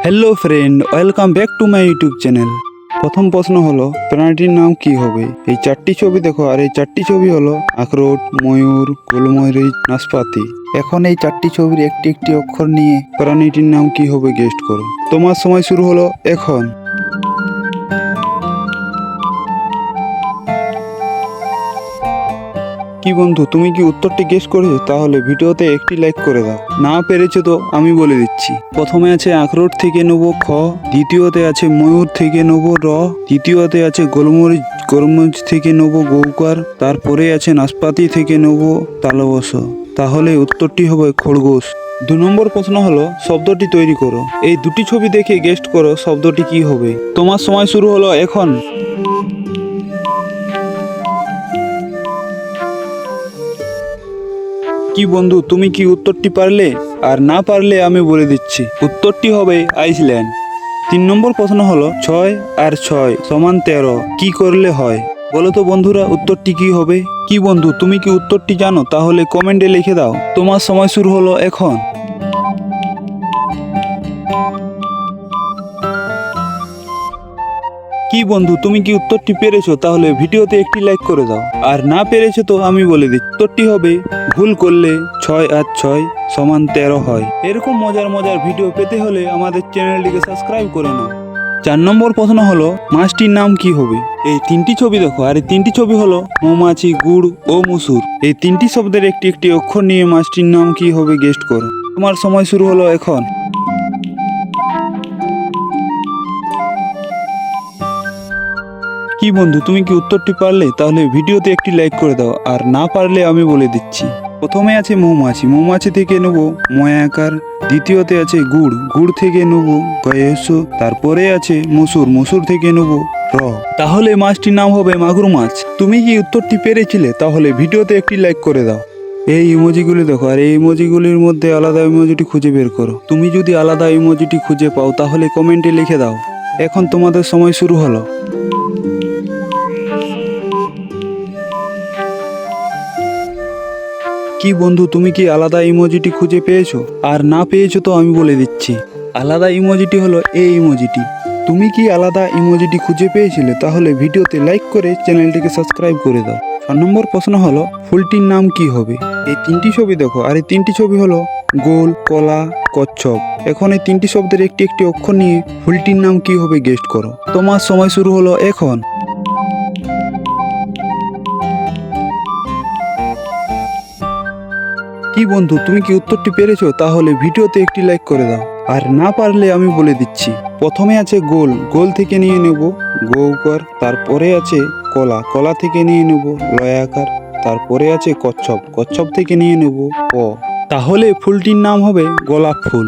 Hello friend, welcome back to my YouTube channel. প্রথম প্রশ্ন হলো প্রাণীটির নাম কি হবে? এই চারটি ছবি দেখো, আর এই চারটি ছবি হলো আখরোট, ময়ূর, গোলমরিচ, নাশপাতি। এখন এই চারটি ছবির একটি একটি অক্ষর নিয়ে প্রাণীটির নাম কি হবে গেস্ট করো। তোমার সময় শুরু হলো এখন। কি বন্ধু, তুমি কি উত্তরটি গেস করেছো? তাহলে ভিডিওতে একটি লাইক করে দাও। না পেরেছো তো আমি বলে দিচ্ছি। প্রথমে আছে আখরোট থেকে নেবো খ, দ্বিতীয়তে আছে ময়ূর থেকে নেবো র, তৃতীয়তে আছে গোলমরিচ থেকে নেবো গৌকার, তারপরে আছে নাশপাতি থেকে নেবো তালবস। তাহলে উত্তরটি হবে খরগোশ। 2 নম্বর প্রশ্ন হলো শব্দটি তৈরি করো। এই দুটি ছবি দেখে গেস্ট করো শব্দটি কি হবে। তোমার সময় শুরু হলো এখন। কি বন্ধু, তুমি কি উত্তরটি পারলে? আর না পারলে আমি বলে দিচ্ছি, উত্তরটি হবে আইসল্যান্ড। 3 নম্বর প্রশ্ন হলো 6 আর 6 সমান 13 কি করলে হয়? বলো তো বন্ধুরা, উত্তরটি কি হবে? কি বন্ধু, তুমি কি উত্তরটি জানো? তাহলে কমেন্টে লিখে দাও। তোমার সময় শুরু হলো এখন। কি বন্ধু, তুমি কি উত্তরটি পেরেছো? তাহলে ভিডিওতে একটি লাইক করে দাও। আর না পেরেছো তো আমি বলে দিচ্ছি, উত্তরটি হবে ভুল করলে 6 আর 6 সমান 13 হয়। এরকম মজার মজার ভিডিও পেতে হলে আমাদের চ্যানেলটিকে সাবস্ক্রাইব করে নাও। 4 নম্বর প্রশ্ন হলো মাছটির নাম কি হবে? এই 3টি ছবি দেখো, আর এই 3টি ছবি হলো মৌমাছি, গুড় ও মুসুর। এই 3টি শব্দের একটি একটি অক্ষর নিয়ে মাছটির নাম কি হবে গেস্ট করো। তোমার সময় শুরু হলো এখন। কি বন্ধু, তুমি কি উত্তরটি পারলে? তাহলে ভিডিওতে একটি লাইক করে দাও। আর না পারলে আমি বলে দিচ্ছি। প্রথমে আছে মৌমাছি, মৌমাছি থেকে নেব ময়াকার। দ্বিতীয়তে আছে গুড় থেকে নেব গয়েস। তারপরে আছে মুসুর থেকে নেব র। তাহলে মাছটির নাম হবে মাগুর মাছ। তুমি কি উত্তরটি পেরেছিলে? তাহলে ভিডিওতে একটি লাইক করে দাও। এই ইমোজিগুলি দেখো, আর এই ইমোজিগুলির মধ্যে আলাদা ইমোজিটি খুঁজে বের করো। তুমি যদি আলাদা ইমোজিটি খুঁজে পাও তাহলে কমেন্টে লিখে দাও। এখন তোমাদের সময় শুরু হলো। কি বন্ধু, তুমি কি আলাদা ইমোজিটি খুঁজে পেয়েছো? আর না পেয়েছো তো আমি বলে দিচ্ছি, আলাদা ইমোজিটি হলো এই ইমোজিটি। তুমি কি আলাদা ইমোজিটি খুঁজে পেয়েছিলে? তাহলে ভিডিওতে লাইক করে চ্যানেলটিকে সাবস্ক্রাইব করে দাও। 6 নম্বর প্রশ্ন হলো ফুলটির নাম কি হবে? এই 3টি ছবি দেখো, আর এই 3টি ছবি হলো গোল, কলা, কচ্ছপ। এখন এই 3টি শব্দের একটি একটি অক্ষর নিয়ে ফুলটির নাম কি হবে গেস্ট করো। তোমার সময় শুরু হলো এখন। কি বন্ধু, তুমি কি উত্তরটি পেরেছো? তাহলে ভিডিওতে একটি লাইক করে দাও। আর না পারলে আমি বলে দিচ্ছি, প্রথমে আছে গোল থেকে নিয়ে নেব গৌকার। তারপরে আছে কলা থেকে নিয়ে নেব লয়াকার। তারপরে আছে কচ্ছপ থেকে নিয়ে নেব ক। তাহলে ফুলটির নাম হবে গোলাপ ফুল।